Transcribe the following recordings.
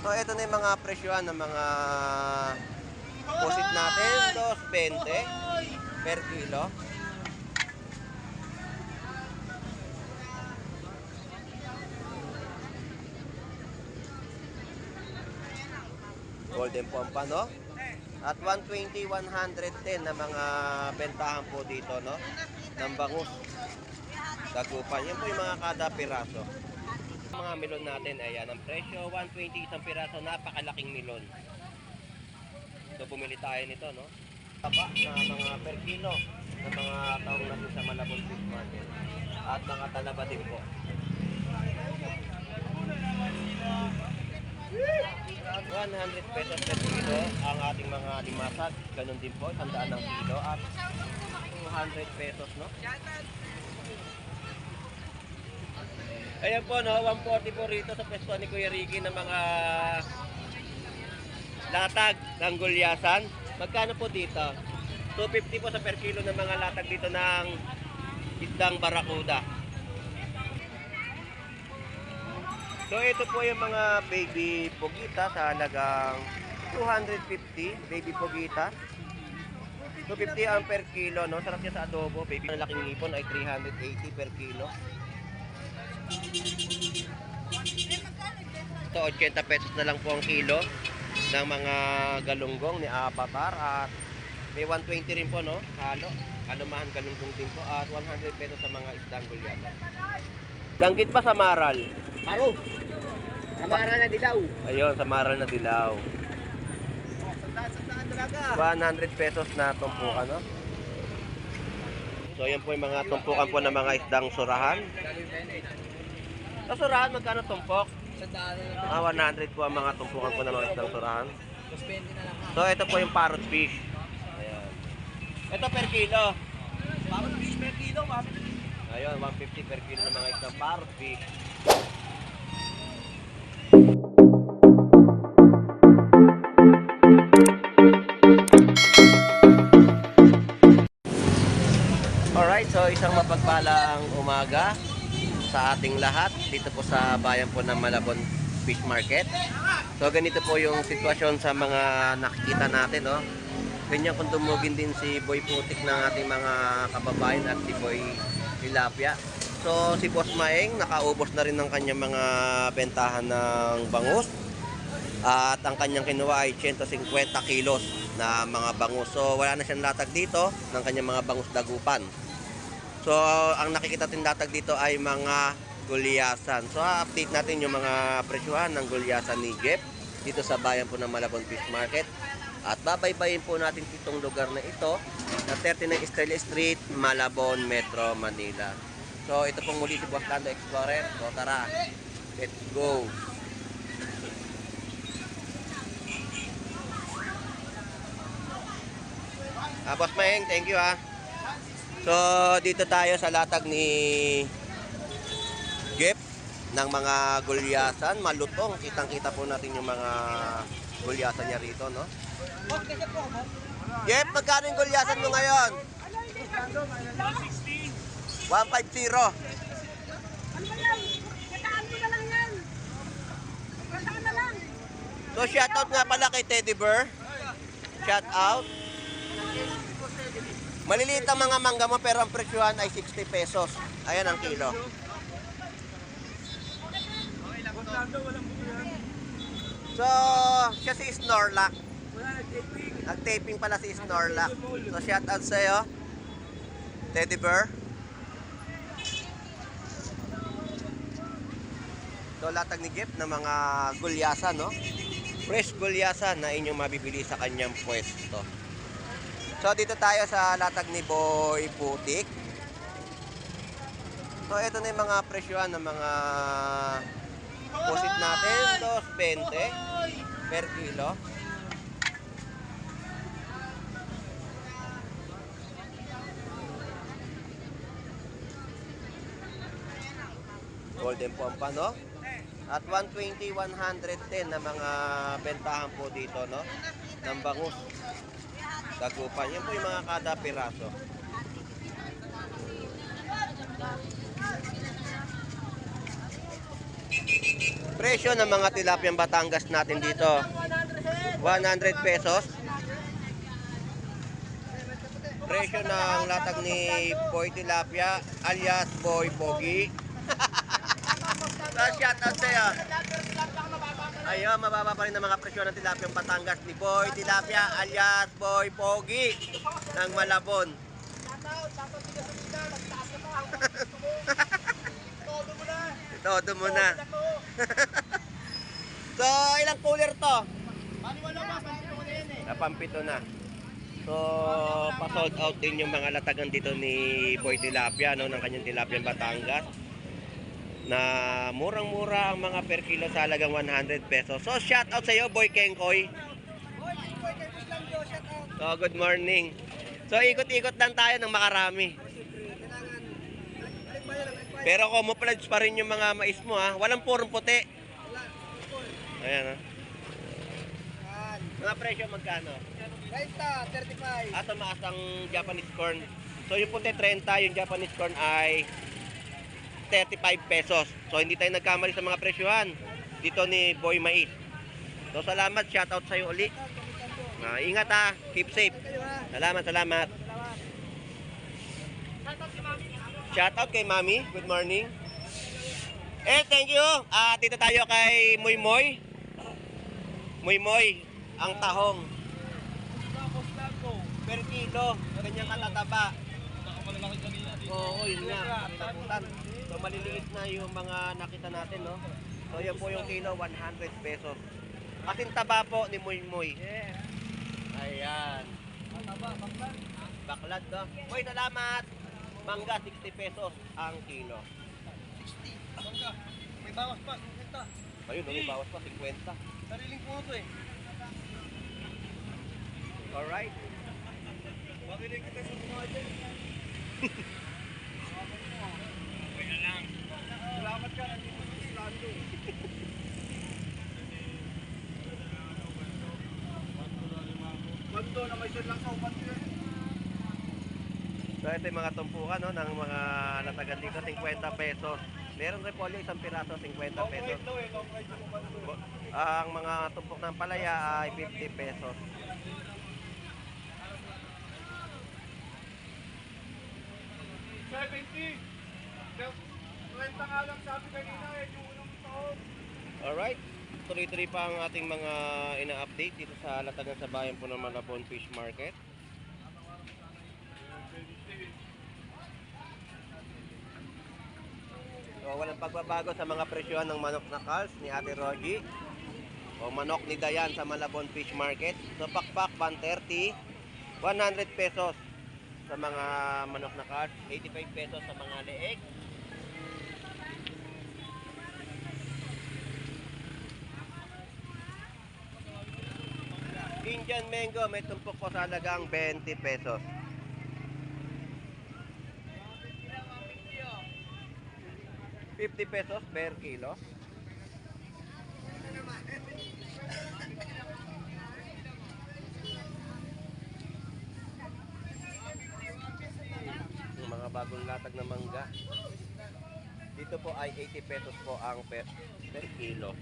So ito na yung mga presyohan ng mga pusit natin, 2.20 per kilo. Golden Pompa, no? At 120, 110 na mga bentahan po dito, no? Ng bangus. Dagupan. Yan po yung mga kada piraso. Mga melon natin, ayan ang presyo, 120 isang piraso, napakalaking melon. So bumili tayo nito, no? Taba na mga per kilo ng mga taong natin sa Malabon Fish Market. At mga talaba din po. 100 pesos per kilo ang ating mga limasag. Ganun din po, 100 ang kilo. At 200 pesos, no? Ayan po, no, 140 po rito sa pwesto ni Kuya Ricky ng mga latag ng gulyasan. Magkano po dito? 250 po sa per kilo ng mga latag dito ng isdang barakuda. So ito po yung mga baby pugita sa halagang 250, baby pugita. 250 ang per kilo, no? Sarap niya sa adobo. Baby ng laking ngipon ay 380 per kilo. Ito 80 pesos na lang po ang kilo ng mga galunggong ni Avatar at may 120 rin po, no? Halumahan galunggong din po at 100 pesos sa mga isdang gulyata. Danggit pa sa maral. Paro. Samaran na dilaw. Ayun, sa maral na dilaw. Sandaan talaga. 100 pesos na tumpukan, no? So yan po yung mga tumpukan po ng mga isdang surahan. Sa surahan, magkano tumpok? Sandaan na lang. 100 po ang mga tumpukan po ng mga isdang surahan. Mas 20 na lang. So ito po yung parrot fish. Ayan. Ito per kilo. Parang fish per kilo, mami. Ayun, 150 per kilo ng mga isdang parrot fish. Alright, so isang mapagpalang umaga sa ating lahat dito po sa bayan po ng Malabon Fish Market. So ganito po yung sitwasyon sa mga nakikita natin, no? Ganyan kung dumugin din si Boy Putik ng ating mga kababayan at si Boy Tilapia. So si Boss Maeng nakaubos na rin ng kanyang mga bentahan ng bangus. At ang kanyang kinuha ay 150 kilos na mga bangus. So wala na siyang latag dito ng kanyang mga bangus dagupan. So ang nakikita natin latag dito ay mga gulyasan. So update natin yung mga presyuhan ng gulyasan ni Jeff dito sa bayan po ng Malabon Fish Market. At babaybayin po natin itong lugar na ito na 39 Estrella Street, Malabon, Metro Manila. So ito pong muli si Boss Lando Explorer. So tara, let's go! Boss Maeng, thank you ha. So dito tayo sa latag ni Jeff ng mga gulyasan, malutong. Kitang-kita po natin yung mga gulyasan niya rito, no? Jeff, magkano yung gulyasan mo ngayon? 150. 150. So shoutout nga pala kay Teddy Bear. Shoutout. Maliliit ang mga mangga mo pero ang presyuhan ay 60 pesos. Ayan ang kilo. So, siya si Snorlax. Nag-taping pala si Snorlax. So, shout out sa'yo, Teddy Bear. So, latag ni Jeff ng mga gulyasan, no? Fresh gulyasan na inyong mabibili sa kanyang pwesto. So dito tayo sa latag ni Boy Putik. So ito na yung mga presyuhan ng mga pusit natin, 2.20 per kilo. Golden Pompa, no? At 120, 110 na mga bentahan po dito, no? Ng bangus. Dagupan. Yan po yung mga kada piraso. Presyo ng mga tilapiyang Batangas natin dito. 100 pesos. Presyo ng latag ni Boy Tilapia alias Boy Pogi. Shout out sa'yo. Ayun, mababa pa rin ang mga presyo ng tilapiyang Batangas ni Boy Tilapia alias Boy Pogi ng Malabon. Todo mo na. So, ilang cooler to? Napampito na. So, pa-sold out din yung mga latagan dito ni Boy Tilapia, no, ng kanyang tilapiyang Batangas. Na murang-mura ang mga per kilo sa halagang 100 pesos. So, shout out sa iyo, Boy Kengkoy. So, good morning. So, ikot-ikot lang tayo ng makarami. Pero camouflage pa rin yung mga mais mo, ha. Walang purong puti. Ayan, ha. Mga presyo magkano? 30, 35. At tumaas ang Japanese corn. So, yung puti 30, yung Japanese corn ay 35 pesos. So, hindi tayo nagkamali sa mga presyohan dito ni Boy Mais. So, salamat. Shoutout sa iyo uli. Ingat, ha. Keep safe. Salamat, salamat. Shoutout kay Mami. Good morning. Thank you. Dito tayo kay Moy Moy. Moy Moy, ang tahong. Per kilo. Ganyan katataba. Oo, yun nga. Nabutan. So, maliliit na yung mga nakita natin, no? So, yan po yung kilo, 100 pesos. Kasing taba po ni Moy Moy. Ayan. Baklad, no? Moy, salamat. Mangga, 60 pesos ang kilo. 60. Mangga. May bawas pa, 50. Ayun, may bawas pa, 50. Sariling po ito eh. Alright. Makinig kita sa mga dyan. Salamat ka, nandito sa Islando. Bando na may sir lang sa upan nila. So, ito yung mga tumpukan, no, ng mga latagan dito, 50 pesos. Meron repolyo, isang piraso, 50 pesos. Ang mga tumpok ng palaya ay 50 pesos. Renta nga lang sabi kanina eh, yung unang taon. Alright, tuloy-tuloy pa ang ating mga ina-update dito sa latagan sa bayan po ng Malabon Fish Market. So, walang pagbabago sa mga presyohan ng manok na calves ni Ate Rogie o manok ni Dayan sa Malabon Fish Market. So, pakpak 130, 100 pesos sa mga manok na calves, 85 pesos sa mga leeg. Indian mango may tumpok po sa halagang 20 pesos. $50 pesos per kilo. Yung mga bagong latag na mangga. Dito po ay 80 pesos po ang per kilo.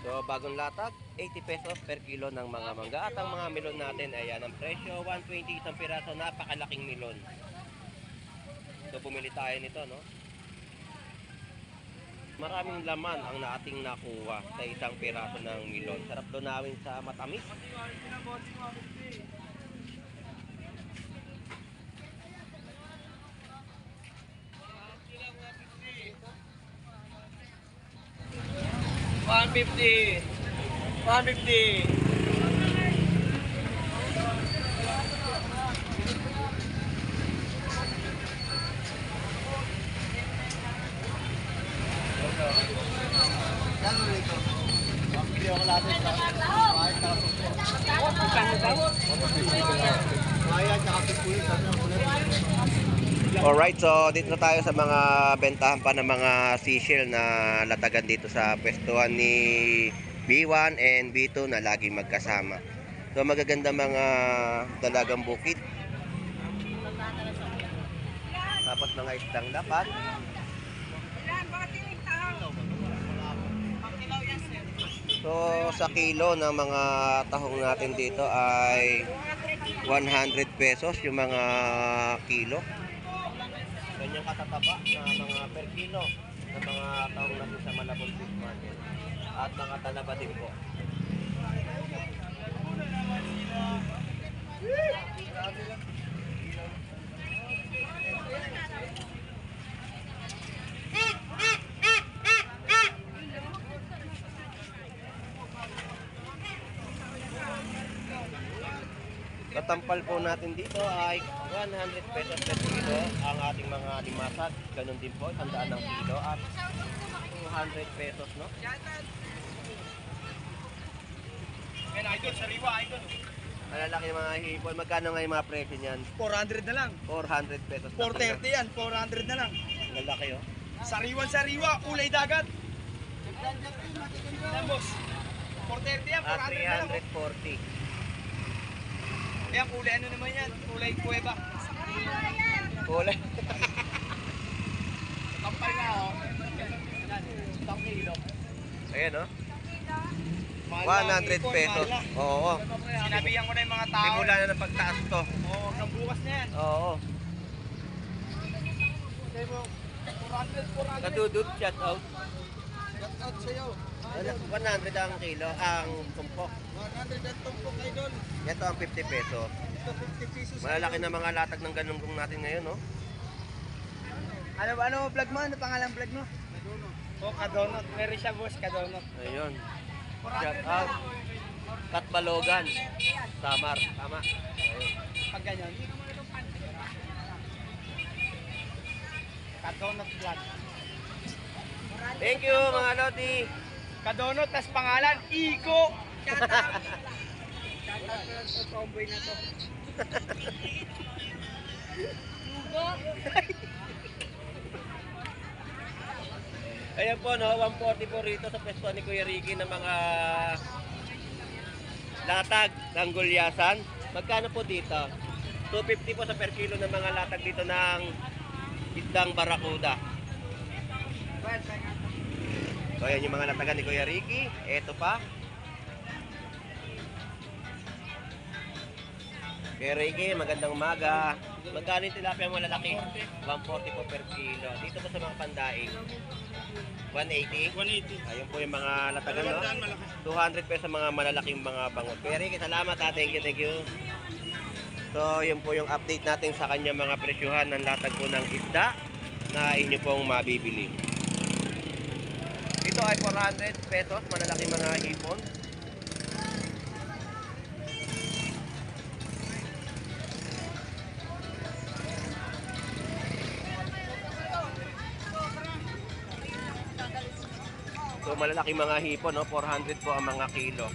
So, bagong latag, 80 pesos per kilo ng mga mangga. At ang mga melon natin, ayan, ang presyo, 120 isang piraso, napakalaking melon. So, pumili tayo nito, no? Maraming laman ang ating nakuha sa isang piraso ng melon. Sarap donawin sa matamis. $150. $150. Alright, so dito na tayo sa mga bentahan pa ng mga seashell na latagan dito sa pwestuhan ni B1 and B2 na lagi magkasama. So magaganda mga dalagang bukid. Tapos mga isdang lapat. So sa kilo ng mga tahong natin dito ay 100 pesos yung mga kilo. Ganyan katataba na mga per kilo ng mga tahong natin sa Malabon Fish Market. At mga talaba din po. Katampal po natin dito ay 100 pesos per kilo ang ating mga limasag. Ganun din po, 100 ng kilo at 200 pesos, no? Yan, idol, sariwa, idol. Malalaki ng mga hipon. Magkano nga yung mga presyo niyan? 400 na lang. 400 pesos. 430 yan, 400 na lang. Lalaki, oh. Sariwa, kulay dagat. Yan, boss. 430 yan, At 400 na lang. 340. Yan, kulay ano naman yan? Kulay kuweba. Kulay. Kampal na, oh. Yan, 1 kilo. Ayan, oh. Mahal na ang 100 ipon, pesos. mahal na. Oo. Sinabihan ko na yung mga tao. Simula na ng pagtaas to. Oo, hanggang bukas na yan. Oo. Sabi mo, 400. Kadudut, shout out. Shout out sa'yo. 100 ang kilo, ang tumpok. 100 ang tumpok, idol. Ito ang 50 pesos. Ito 50 pesos. Malalaki na mga latag ng ganunggong natin ngayon, no? Ano vlog mo? Ano pangalan vlog mo? Kadonot. Oh, kadonot. Meron siya, boss, kadonot. Ayun. Shout out. Katbalogan. Samar. Tama. Ayun. Pag ganyan. Kadonot vlog. Thank you, mga lodi. Kadonot, tas pangalan, Iko. Shout out. Shout out sa tomboy na to. Ayan po, no, 140 po rito sa pwesto ni Kuya Ricky ng mga latag ng gulyasan. Magkano po dito? 250 po sa per kilo ng mga latag dito ng isdang barakuda. So ayan yung mga latagan ni Kuya Ricky. Eto pa. Kuya Ricky, magandang umaga. Magkano yung tilapia mo lalaki? 140 po per kilo. Dito po sa mga pandaing. 180? 180. Ayun po yung mga latagan, no? 200 pesos sa mga malalaking mga bangot. Kuya Ricky, salamat ha. Thank you. So, yun po yung update natin sa kanya mga presyuhan ng latag po ng isda na inyo pong mabibili. Ito ay 400 pesos, malalaking mga hipon. So malalaking mga hipon, no? 400 po ang mga kilo.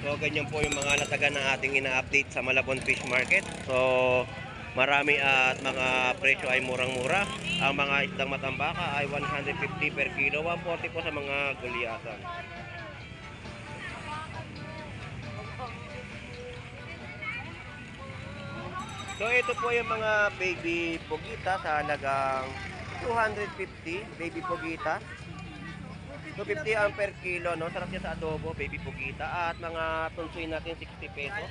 So ganyan po yung mga latagan na ating ina-update sa Malabon Fish Market. So marami at mga presyo ay murang-mura. Ang mga isdang matambaka ay 150 per kilo, 140 po sa mga gulyasan. So ito po yung mga baby pugita sa halagang 250, baby pugita. 250 ang per kilo, no? Sarap niya sa adobo, baby pugita. At mga tunsoy natin 60 pesos.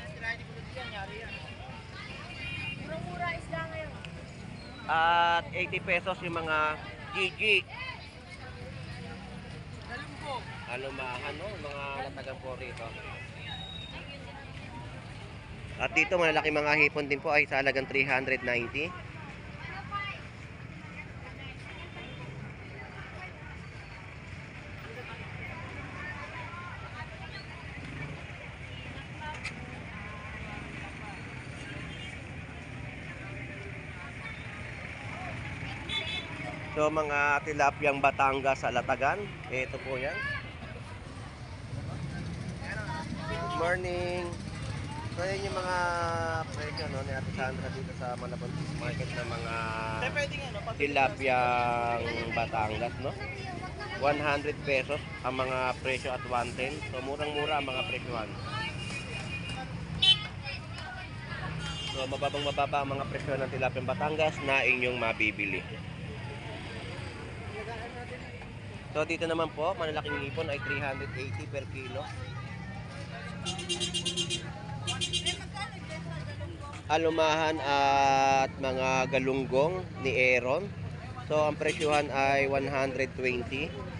Mura-mura isda ngayon. At 80 pesos yung mga gigi. Alumahan, no? Mga latagan po rito. At dito malalaki mga hipon din po ay sa halagang 390. So mga tilapyang Batangas sa latagan, ito po yan. Good morning. So yun yung mga presyo, no, ni Ate Sandra dito sa Malabon Fish Market ng mga tilapyang Batangas, no? 100 pesos ang mga presyo at 110. So murang-mura ang mga presyohan. So mababa ang mga presyo ng tilapia Batangas na inyong mabibili. So dito naman po, malalaking hipon ay 380 per kilo. Alumahan at mga galunggong ni Aaron. So ang presyuhan ay 120.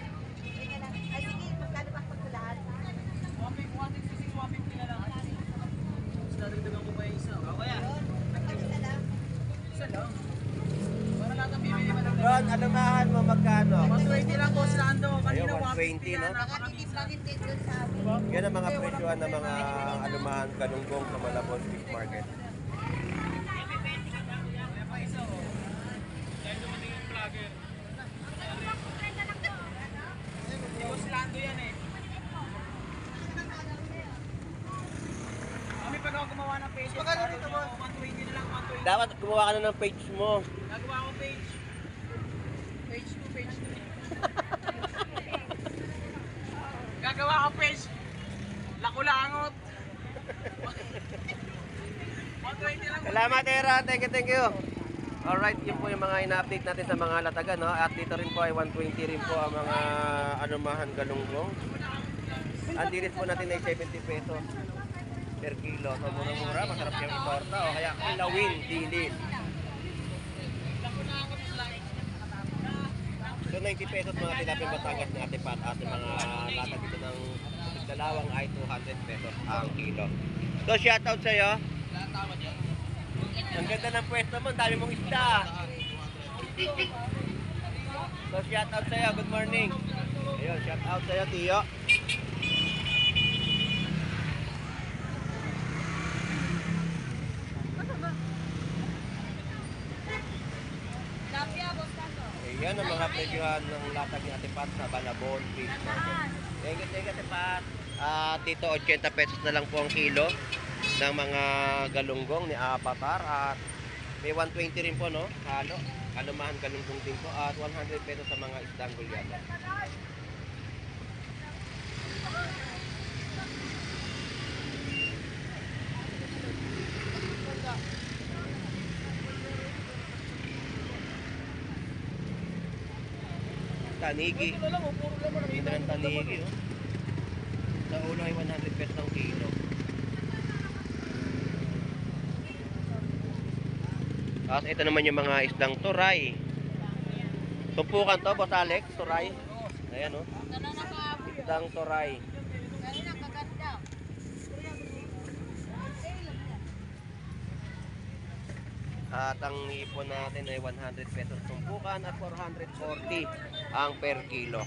Ron, alumahan mo magkano? 120 lang po sila Ando. Ayun, Kanina 120, no? Yan ang mga presyuhan ng mga alumahan galunggong sa Malabon Fish Market. Lando yan eh. Kami pa daw gumawa ng page. Magkano dito mo? 120 na lang, 120. Dapat gumawa ka na ng page mo. Nagawa ko page. Page 2, page 2. Gagawa ko page. Lakulangot. 120 lang. Salamat, Era. Thank you. Alright, yun po yung mga ina-update natin sa mga latagan, no? At dito rin po ay 120 rin po ang mga anumahan galunggong. Ang dilis po natin ay 70 pesos per kilo. So, mura-mura, masarap yung itorta o kaya kilawin, dilis. So, 90 pesos mga tilapia Batangas ng ating ating mga latag dito ng dalawang ay 200 pesos ang kilo. So, shoutout sa'yo. Ang ganda ng pwesto mo, dami mong isda. So, shout out sa'yo, good morning. Ayun, shout out sa'yo, Tiyo. Ayan ang mga presyuhan ng latag ni Ate Pat sa Balabon Fish Market. Thank you, Ate Pat. Dito, 80 pesos na lang po ang kilo ng mga galunggong ni Avatar at may 120 rin po, no? Halo. Alumahan galunggong din po at 100 pesos sa mga isdang gulyata. Tanigi. Hindi na ng tanigi, oh. Sa ulo ay 100 pesos ang kilo. Tapos ito naman yung mga isdang turay. Tumpukan to, Boss Alex, turay. Ayan, oh. Isdang turay. At ang ipon natin ay 100 pesos tumpukan at 440 ang per kilo.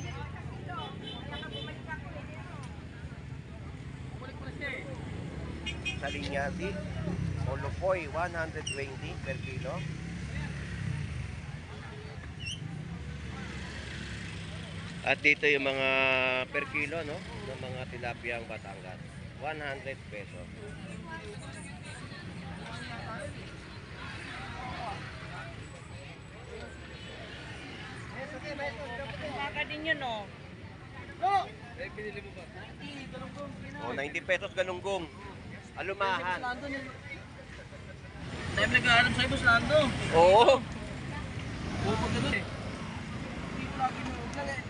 Sa linyati, Olopoy, 120 per kilo. At dito yung mga per kilo, no, ng mga tilapiyang Batangas. 100 pesos. Baka din yun, oh. O, 90 pesos galunggong. Alumahan. Tayo nag-aalam sa'yo, Boss Lando. Oo. Bukod na dun eh. Hindi ko lagi nung eh.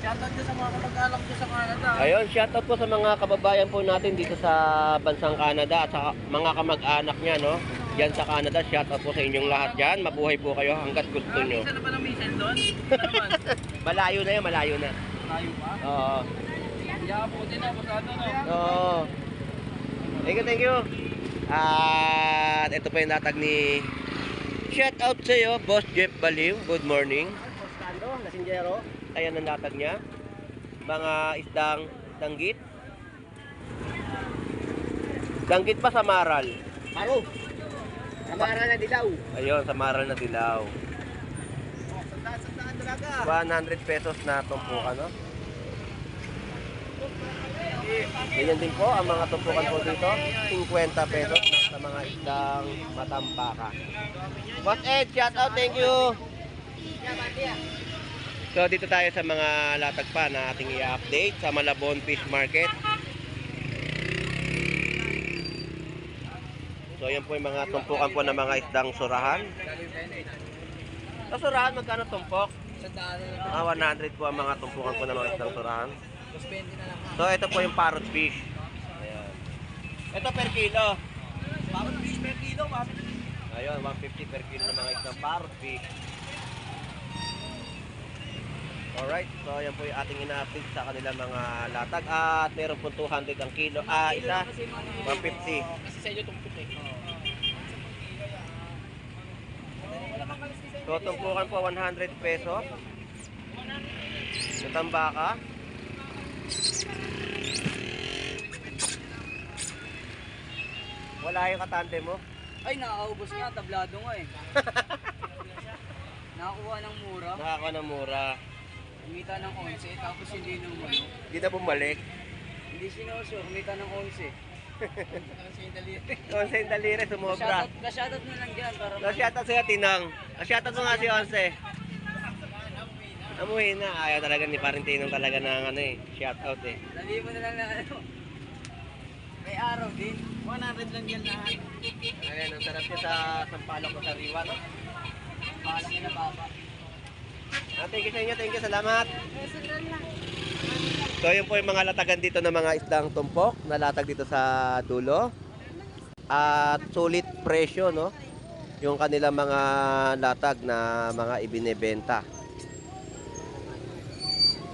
Shoutout nyo sa mga kamag-alam ko sa Canada. Ayun, shoutout po sa mga kababayan po natin dito sa bansang Canada at sa mga kamag-anak niya, no? Diyan sa Canada, shoutout po sa inyong lahat diyan. Mabuhay po kayo hanggat gusto nyo. Isa na ba ng mission doon? Malayo na yun, malayo na. Tayo pa? Oo. Hindi ako po din ako sa ano, no? Oo. Thank you. At ito po yung latag ni shoutout sa iyo, Boss Jeff Baliw. Good morning. Boss Tando, Lasingero. Ayan ang latag niya. Mga isdang danggit. Danggit pa sa Maral. Paro! Kamara na dilaw. Ayun, sa Maral na dilaw. Sandaan talaga. 100 pesos na tumpukan, no? Ganyan din po ang mga tumpukan po dito. 50 pesos sa mga isdang matampaka. Boss Ed, shout out, thank you. So dito tayo sa mga latag pa na ating i-update sa Malabon Fish Market. So So yan po yung mga tumpukan po ng mga isdang surahan. Sa surahan, magkano tumpok? Sa daan na lang. 100 po ang mga tumpukan po ng mga isdang surahan. Mas 20 na lang. So ito po yung parrot fish. Ayan. Ito per kilo. Parang fish per kilo, mami. Ayun, 150 per kilo ng mga isdang parrot fish. Alright, so yan po yung ating ina-update sa kanilang mga latag. At meron po 200 ang kilo. Isa, 150. Kasi sa inyo tumpok eh. So tumpukan po 100 pesos. Sa tambaka. Wala yung katante mo. Ay, nakakaubos nga. Tablado nga eh. Nakakuha ng mura. Nakaka ng mura. Kumita ng 11, tapos hindi nang ano. Hindi na bumalik. Hindi sinosyo, kumita ng 11. Kasi yung daliri. Onse yung daliri, sumobra. Ka-shoutout na lang dyan para So, shoutout sa'yo, Tinang. Shoutout mo nga si Onse. Amuhin na. Ayaw talaga ni Paring Tinang talaga ng ano eh. Shoutout eh. Sabihin mo na lang na ano. May araw din. 100 lang yan lahat. Ayan, ang sarap niya sa sampalok ko sa Riwa, no? Pahala nila baba. Thank you sa inyo, thank you, salamat. So yun po yung mga latagan dito ng mga isdang tumpok, nalatag dito sa dulo. At sulit presyo, no? Yung kanilang mga latag na mga ibinebenta.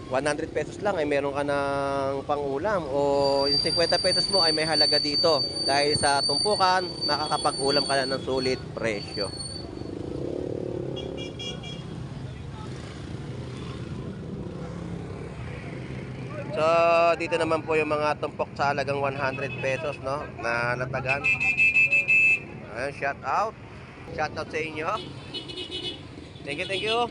100 pesos lang ay meron ka ng pangulam o yung 50 pesos mo ay may halaga dito. Dahil sa tumpukan, makakapag-ulam ka na ng sulit presyo. So, dito naman po yung mga tumpok sa halagang 100 pesos, no? Na latagan. Ayan, shout out. Shout out sa inyo. Thank you, thank you.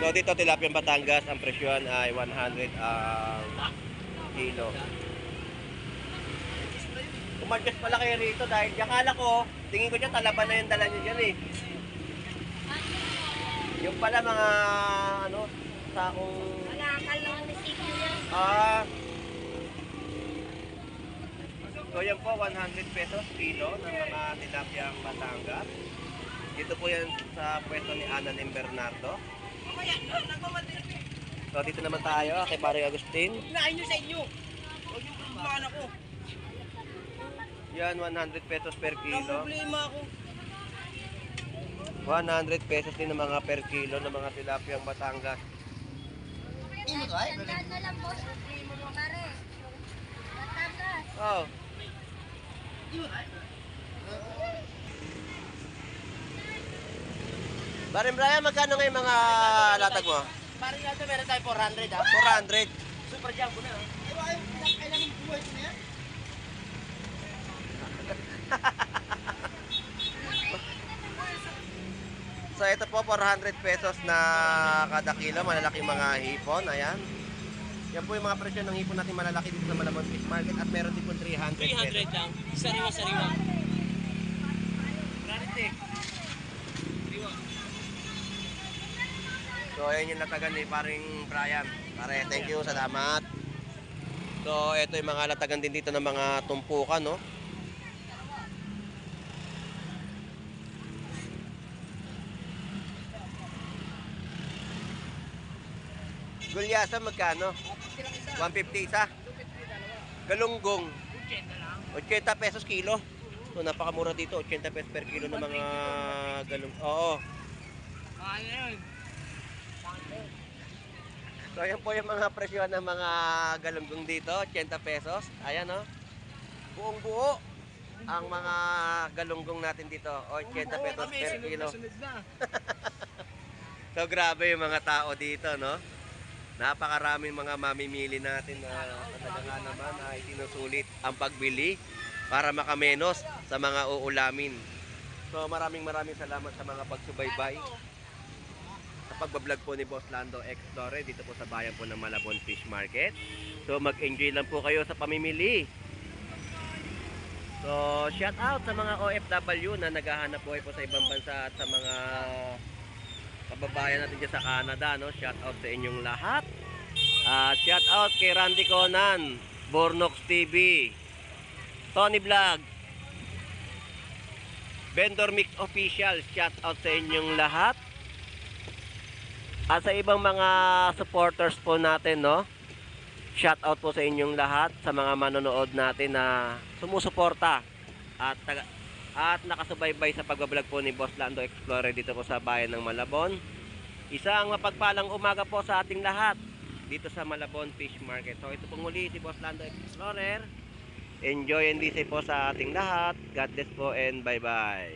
So dito Tilapia Batangas, ang presyon ay 100 ang kilo. Umadjust pala kayo rito dahil akala ko, tingin ko dyan talaban na yung dala nyo dyan eh. Yung pala mga ano, sakong... Malakal ng munisipyo yan. So yan po, 100 pesos kilo ng mga Tilapia Batangas. Dito po yan sa pwesto ni Ana ni Bernardo. So dito naman tayo kay Pare Agustin. Hinahin nyo sa inyo. Huwag yung problema ko. Yan, 100 pesos per Walang kilo. problema ako. 100 pesos din ng mga per kilo ng mga Tilapiang Batangas. Tandaan na lang boss. Pare. Batangas. Oh. Barim Brian, magkano ngayon mga latag mo? Parang natin meron tayo 400 ha. 400. Super jumbo na ha. Kailangan buhay ko na yan. So ito po 400 pesos na kada kilo, malalaking mga hipon, ayan. Yan po yung mga presyo ng hipon natin malalaki dito sa Malabon Fish Market at meron din po 300 pesos. 300 lang. Sariwa-sariwa. So ayan yung latagan ni paring Brian. Pare, thank you, salamat. So ito yung mga latagan din dito ng mga tumpukan, no? Gulyasa magkano? 150 isa. Galunggong 80 pesos kilo. So napakamura dito, 80 pesos per kilo ng mga galung. Oo. Ano yun? So ayan po yung mga presyo ng mga galunggong dito, 80 pesos. Ayan, no? Buong buo ang mga galunggong natin dito, 80 pesos per kilo. So grabe yung mga tao dito, no? Napakaraming mga mamimili natin na talaga nga naman ay sinusulit ang pagbili para makamenos sa mga uulamin. So maraming salamat sa mga pagsubaybay sa pagbablog po ni Boss Lando X Torre dito po sa bayan po ng Malabon Fish Market. So mag-enjoy lang po kayo sa pamimili. So, shout out sa mga OFW na naghahanap buhay po sa ibang bansa at sa mga kababayan natin dyan sa Canada, no? Shout out sa inyong lahat. Shout out kay Randy Conan, Bornox TV, Tony Vlog, Vendor Mix Official, shout out sa inyong lahat. At sa ibang mga supporters po natin, no? Shout out po sa inyong lahat, sa mga manonood natin na sumusuporta at nakasubaybay sa pagbablog po ni Boss Lando Explorer dito po sa bayan ng Malabon. Isang mapagpalang umaga po sa ating lahat dito sa Malabon Fish Market. So ito pong muli si Boss Lando Explorer. Enjoy and be safe po sa ating lahat. God bless po and bye bye.